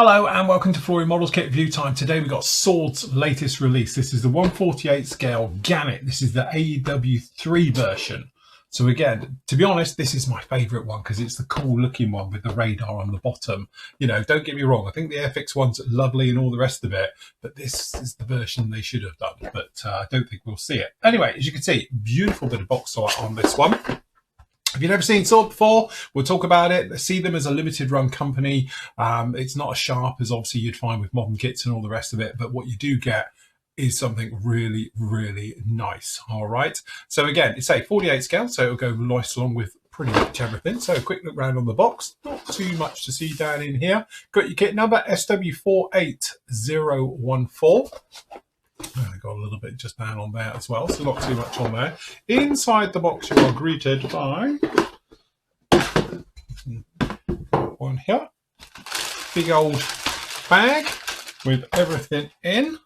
Hello and welcome to Flooring Models Kit Review Time. Today we've got Sword's latest release. This is the 1/48 scale Gannet. This is the AEW.3 version. So again, to be honest, this is my favourite one because it's the cool looking one with the radar on the bottom. You know, don't get me wrong, I think the Airfix one's lovely and all the rest of it, but this is the version they should have done. But I don't think we'll see it. Anyway, as you can see, beautiful bit of box art on this one. If you've never seen Sword before, we'll talk about it. See them as a limited run company. It's not as sharp as obviously you'd find with modern kits and all the rest of it, but what you do get is something really, really nice. All right. So again, it's a 48 scale, so it'll go nice along with pretty much everything. So a quick look around on the box. Not too much to see down in here. Got your kit number SW48014. I got a little bit just down on there as well, so not too much on there. Inside the box, you are greeted by one here, big old bag with everything in.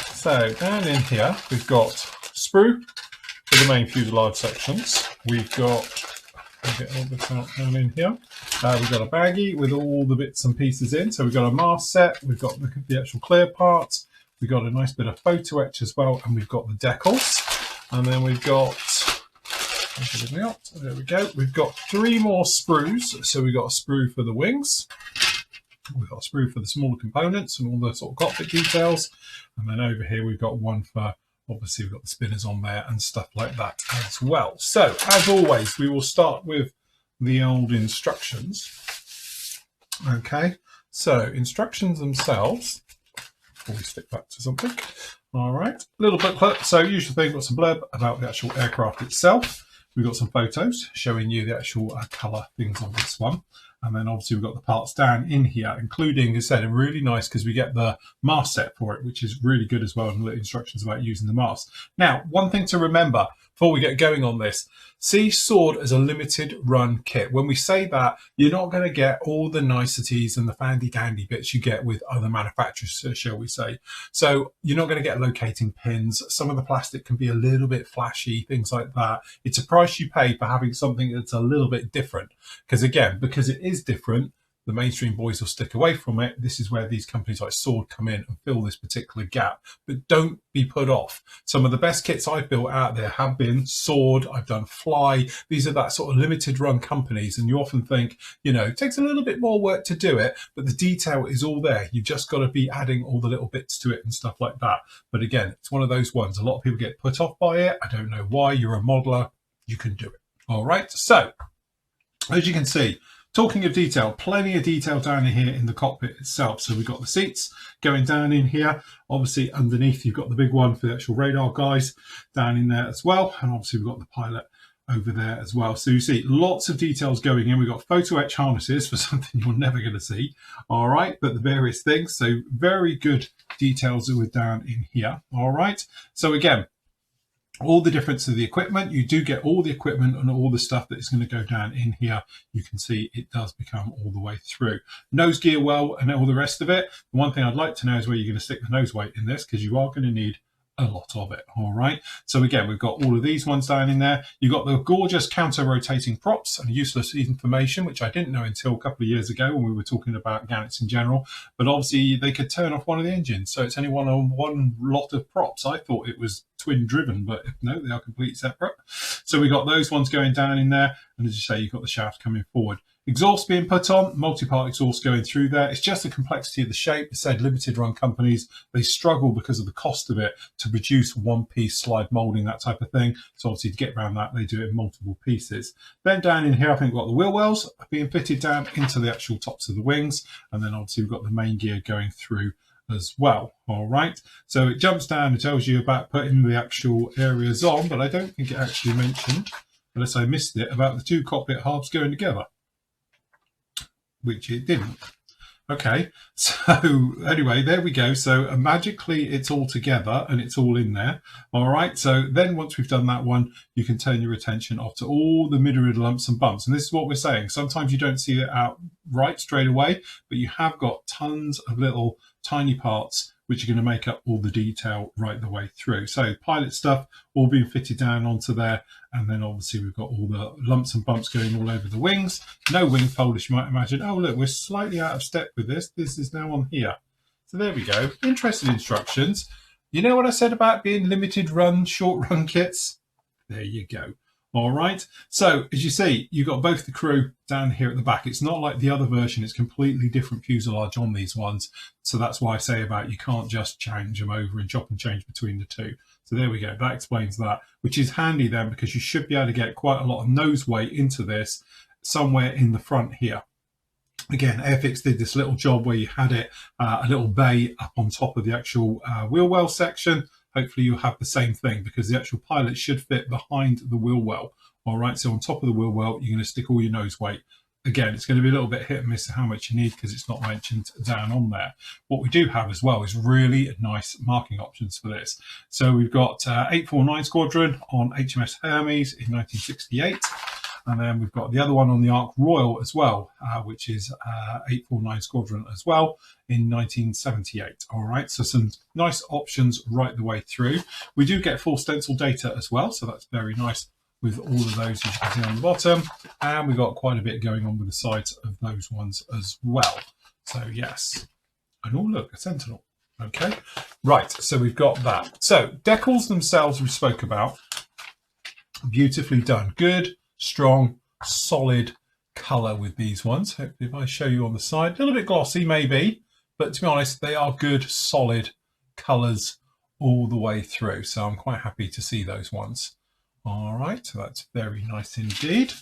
So down in here, we've got sprue for the main fuselage sections. We've got get all this out down in here. We've got a baggie with all the bits and pieces in. So we've got a mask set. We've got the actual clear parts. We've got a nice bit of photo etch as well, and we've got the decals. And then we've got, there we go, we've got 3 more sprues. So we've got a sprue for the wings. We've got a sprue for the smaller components and all the sort of cockpit details. And then over here, we've got one for, obviously, we've got the spinners on there and stuff like that as well. So as always, we will start with the old instructions. Okay, so instructions themselves. Before we stick back to something. All right, little booklet. So usual thing, got some blurb about the actual aircraft itself. We've got some photos showing you the actual colour things on this one. And then obviously we've got the parts down in here, including, as I said, really nice because we get the mask set for it, which is really good as well, and little instructions about using the mask. Now, one thing to remember before we get going on this, see Sword as a limited run kit. When we say that, you're not going to get all the niceties and the fancy dandy bits you get with other manufacturers, shall we say. So you're not going to get locating pins. Some of the plastic can be a little bit flashy, things like that. It's a price you pay for having something that's a little bit different. Because again, because it is different, the mainstream boys will stick away from it. This is where these companies like Sword come in and fill this particular gap. But don't be put off. Some of the best kits I've built out there have been Sword, I've done Fly. These are that sort of limited run companies. And you often think, you know, it takes a little bit more work to do it, but the detail is all there. You've just got to be adding all the little bits to it and stuff like that. But again, it's one of those ones. A lot of people get put off by it. I don't know why. You're a modeler. You can do it. All right. So as you can see, talking of detail, plenty of detail down in here in the cockpit itself. So we've got the seats going down in here. Obviously underneath you've got the big one for the actual radar guys down in there as well. And obviously we've got the pilot over there as well. So you see lots of details going in. We've got photo etch harnesses for something you're never going to see. All right, but the various things. So very good details that were down in here. All right. So again, all the difference of the equipment, you do get all the equipment and all the stuff that is going to go down in here. You can see it does become all the way through. Nose gear well and all the rest of it. The one thing I'd like to know is where you're going to stick the nose weight in this, because you are going to need a lot of it. All right. So again, we've got all of these ones down in there. You've got the gorgeous counter-rotating props and useless information, which I didn't know until a couple of years ago when we were talking about Gannets in general. But obviously they could turn off one of the engines. So it's only one lot of props. I thought it was twin driven, but no, they are completely separate. So we got those ones going down in there. And as you say, you've got the shaft coming forward. Exhaust being put on, multi-part exhaust going through there. It's just the complexity of the shape. It said limited run companies, they struggle because of the cost of it to produce one-piece slide molding, that type of thing. So obviously to get around that, they do it in multiple pieces. Then down in here, I think we've got the wheel wells being fitted down into the actual tops of the wings. And then obviously we've got the main gear going through as well. All right. So it jumps down and tells you about putting the actual areas on, but I don't think it actually mentioned, unless I missed it, about the 2 cockpit halves going together, which it didn't. Okay, so anyway, there we go. So magically it's all together and it's all in there. All right, so then once we've done that one, you can turn your attention off to all the mid-rear lumps and bumps. And this is what we're saying. Sometimes you don't see it out right straight away, but you have got tons of little tiny parts which are going to make up all the detail right the way through. So pilot stuff all being fitted down onto there, and then obviously we've got all the lumps and bumps going all over the wings. No wing fold, as you might imagine. Oh look, we're slightly out of step with this. This is now on here. So there we go. Interesting instructions. You know what I said about being limited run, short run kits? There you go. All right. So as you see, you've got both the crew down here at the back. It's not like the other version. It's completely different fuselage on these ones. So that's why I say about you can't just change them over and chop and change between the two. So there we go. That explains that, which is handy then because you should be able to get quite a lot of nose weight into this somewhere in the front here. Again, Airfix did this little job where you had it a little bay up on top of the actual wheel well section. Hopefully you'll have the same thing because the actual pilot should fit behind the wheel well. All right, so on top of the wheel well, you're going to stick all your nose weight. Again, it's going to be a little bit hit and miss how much you need because it's not mentioned down on there. What we do have as well is really nice marking options for this. So we've got 849 Squadron on HMS Hermes in 1968. And then we've got the other one on the Ark Royal as well, which is 849 Squadron as well in 1978. All right, so some nice options right the way through. We do get full stencil data as well, so that's very nice with all of those, as you can see on the bottom. And we've got quite a bit going on with the sides of those ones as well. So yes, and oh look, a Sentinel. Okay, right, so we've got that. So decals themselves we spoke about, beautifully done. Good, strong, solid colour with these ones. Hopefully if I show you on the side, a little bit glossy maybe, but to be honest, they are good, solid colours all the way through. So I'm quite happy to see those ones. All right, so that's very nice indeed.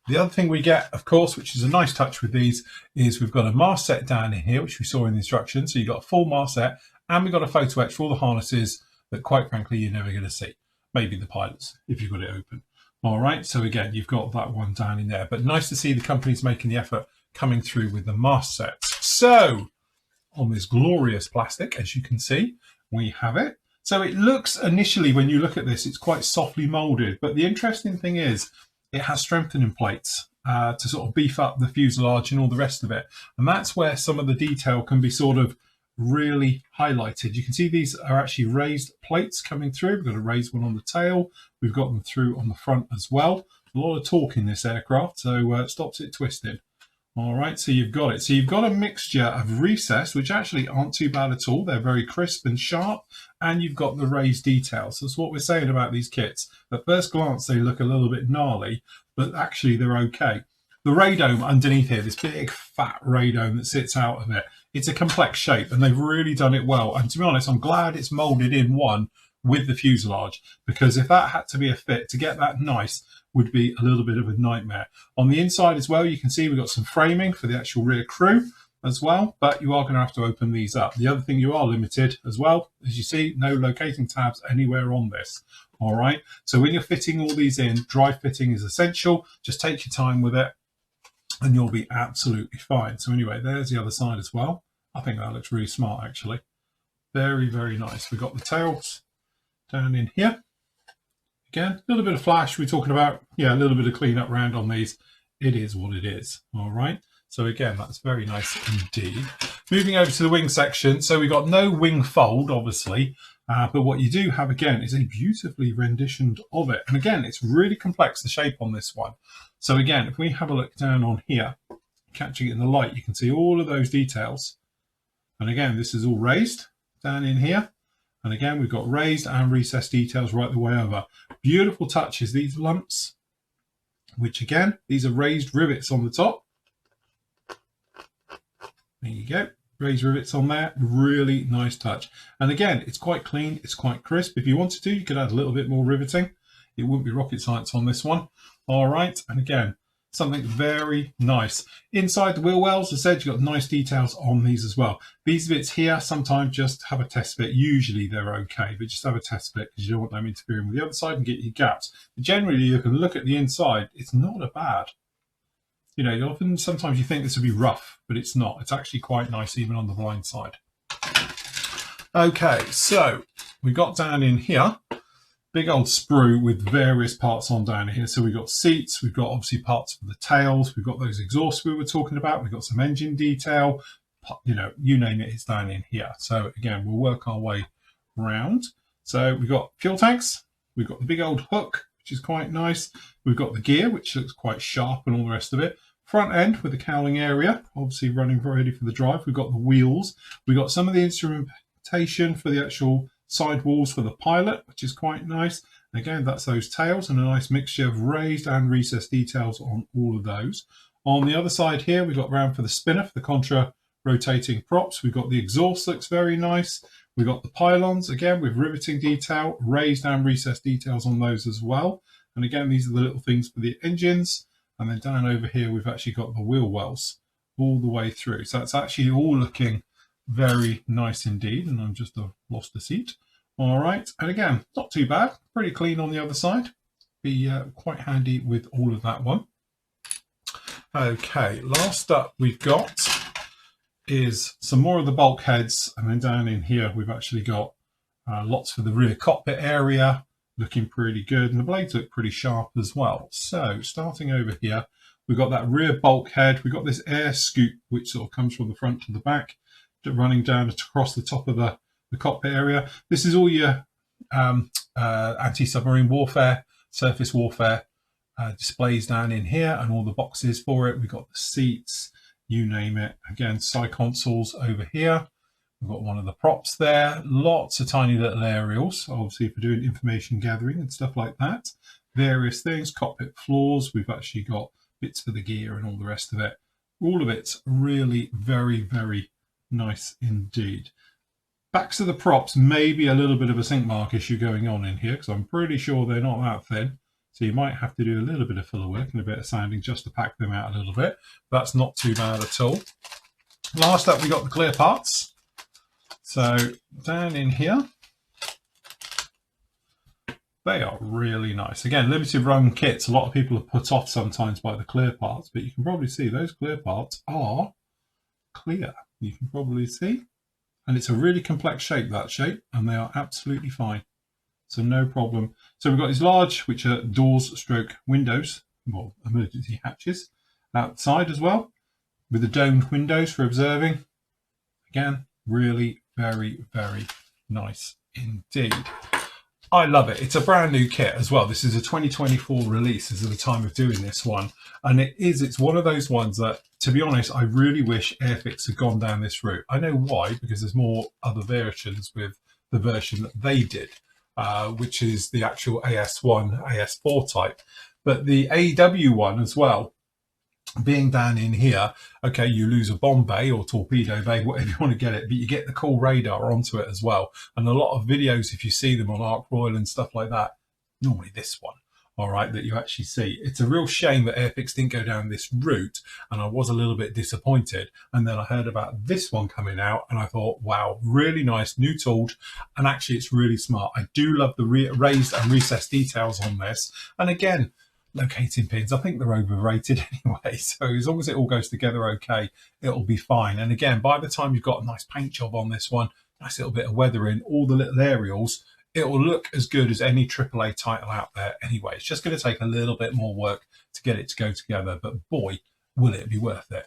The other thing we get, of course, which is a nice touch with these, is we've got a mast set down in here, which we saw in the instructions. So you've got a full mast set, and we've got a photo etch for all the harnesses that, quite frankly, you're never going to see. Maybe the pilots, if you've got it open. All right, so again, you've got that one down in there. But nice to see the companies making the effort coming through with the mast sets. So on this glorious plastic, as you can see, we have it. So it looks initially, when you look at this, it's quite softly molded. But the interesting thing is it has strengthening plates to sort of beef up the fuselage and all the rest of it. And that's where some of the detail can be sort of really highlighted. You can see these are actually raised plates coming through. We've got a raised one on the tail. We've got them through on the front as well. A lot of torque in this aircraft, so it stops it twisting. All right, so you've got it. So you've got a mixture of recessed, which actually aren't too bad at all. They're very crisp and sharp, and you've got the raised details. That's what we're saying about these kits. At first glance, they look a little bit gnarly, but actually they're okay. The radome underneath here, this big fat radome that sits out of it, it's a complex shape, and they've really done it well. And to be honest, I'm glad it's molded in one with the fuselage, because if that had to be a fit, to get that nice would be a little bit of a nightmare. On the inside as well, you can see we've got some framing for the actual rear crew as well, but you are going to have to open these up. The other thing, you are limited as well. As you see, no locating tabs anywhere on this. All right, so when you're fitting all these in, dry fitting is essential. Just take your time with it and you'll be absolutely fine. So anyway, there's the other side as well. I think that looks really smart, actually. Very, very nice. We've got the tails down in here. Again, a little bit of flash. We're talking about, yeah, a little bit of cleanup round on these. It is what it is. All right. So again, that's very nice indeed. Moving over to the wing section. So we've got no wing fold, obviously. But what you do have, again, is a beautifully renditioned of it. And again, it's really complex, the shape on this one. So again, if we have a look down on here, catching it in the light, you can see all of those details. And again, this is all raised down in here. And again, we've got raised and recessed details right the way over. Beautiful touches, these lumps, which again, these are raised rivets on the top. There you go, raised rivets on there, really nice touch. And again, it's quite clean, it's quite crisp. If you wanted to, you could add a little bit more riveting. It wouldn't be rocket science on this one. All right, and again, something very nice. Inside the wheel wells, as I said, you've got nice details on these as well. These bits here, sometimes just have a test fit. Usually they're okay, but just have a test fit because you don't want them interfering with the other side and get your gaps. But generally, you can look at the inside. It's not a bad. You know, often sometimes you think this would be rough, but it's not. It's actually quite nice even on the blind side. Okay, so we got down in here. Big old sprue with various parts on down here. So we've got seats, we've got obviously parts for the tails, we've got those exhausts we were talking about, we've got some engine detail, you know, you name it, it's down in here. So again, we'll work our way round. So we've got fuel tanks, we've got the big old hook, which is quite nice. We've got the gear, which looks quite sharp and all the rest of it. Front end with the cowling area, obviously running ready for the drive. We've got the wheels. We've got some of the instrumentation for the actual sidewalls for the pilot, which is quite nice. Again, that's those tails and a nice mixture of raised and recessed details on all of those. On the other side here, we've got round for the spinner, for the contra rotating props. We've got the exhaust, looks very nice. We've got the pylons, again, with riveting detail, raised and recessed details on those as well. And again, these are the little things for the engines. And then down over here, we've actually got the wheel wells all the way through. So it's actually all looking very nice indeed. And I'm just lost the seat. All right. And again, not too bad. Pretty clean on the other side. Be quite handy with all of that one. Okay, last up we've got is some more of the bulkheads. And then down in here, we've actually got lots for the rear cockpit area. Looking pretty good, and the blades look pretty sharp as well. So starting over here, we've got that rear bulkhead. We've got this air scoop, which sort of comes from the front to the back, running down across the top of the cockpit area. This is all your anti-submarine warfare, surface warfare displays down in here, and all the boxes for it. We've got the seats, you name it. Again, side consoles over here. We've got one of the props there, lots of tiny little aerials, obviously for doing information gathering and stuff like that. Various things, cockpit floors, we've actually got bits for the gear and all the rest of it. All of it's really very, very nice indeed. Backs of the props may be a little bit of a sink mark issue going on in here, because I'm pretty sure they're not that thin. So you might have to do a little bit of filler work and a bit of sanding just to pack them out a little bit. That's not too bad at all. Last up, we got the clear parts. So down in here, they are really nice. Again, limited run kits, a lot of people are put off sometimes by the clear parts, but you can probably see those clear parts are clear. You can probably see. And it's a really complex shape, that shape, and they are absolutely fine. So no problem. So we've got these large, which are doors stroke windows, well, emergency hatches outside as well, with the domed windows for observing. Again, really very, very nice indeed. I love it. It's a brand new kit as well. This is a 2024 release. This is the time of doing this one. And it's one of those ones that, to be honest, I really wish Airfix had gone down this route. I know why, because there's more other versions with the version that they did, which is the actual AS1, AS4 type. But the AEW one as well, being down in here, okay, you lose a bomb bay or torpedo bay, whatever you want to get it, but you get the cool radar onto it as well. And a lot of videos, if you see them on Ark Royal and stuff like that, normally this one, all right, that you actually see. It's a real shame that Airfix didn't go down this route, and I was a little bit disappointed. And then I heard about this one coming out, and I thought, wow, really nice, new tooled, and actually it's really smart. I do love the raised and recessed details on this. And again, locating pins, I think they're overrated anyway, so as long as it all goes together okay, it'll be fine. And again, by the time you've got a nice paint job on this one, nice little bit of weathering, all the little aerials, it'll look as good as any AAA title out there anyway. It's just going to take a little bit more work to get it to go together, but boy, will it be worth it.